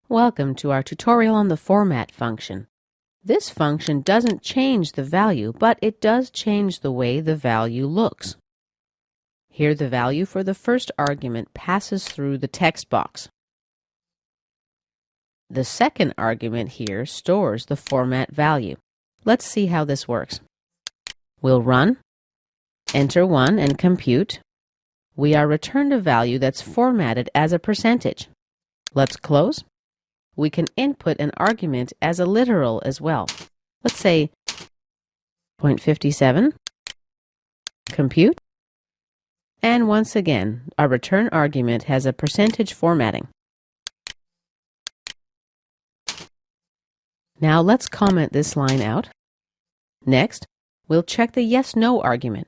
Welcome to our tutorial on the format function. This function doesn't change the value, but it does change the way the value looks. Here the value for the first argument passes through the text box. The second argument here stores the format value. Let's see how this works. We'll run, enter 1 and compute. We are returned a value that's formatted as a percentage. Let's close. We can input an argument as a literal as well. Let's say 0.57, compute, and once again, our return argument has a percentage formatting. Now let's comment this line out. Next, we'll check the yes-no argument.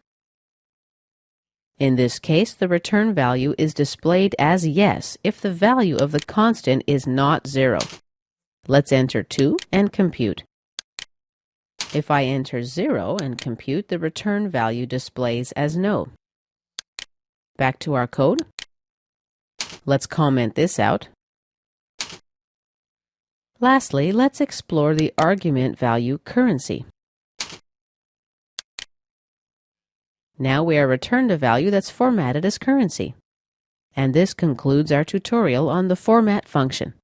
In this case, the return value is displayed as yes if the value of the constant is not 0. Let's enter 2 and compute. If I enter 0 and compute, the return value displays as no. Back to our code. Let's comment this out. Lastly, let's explore the argument value currency. Now we are returned a value that's formatted as currency. And this concludes our tutorial on the format function.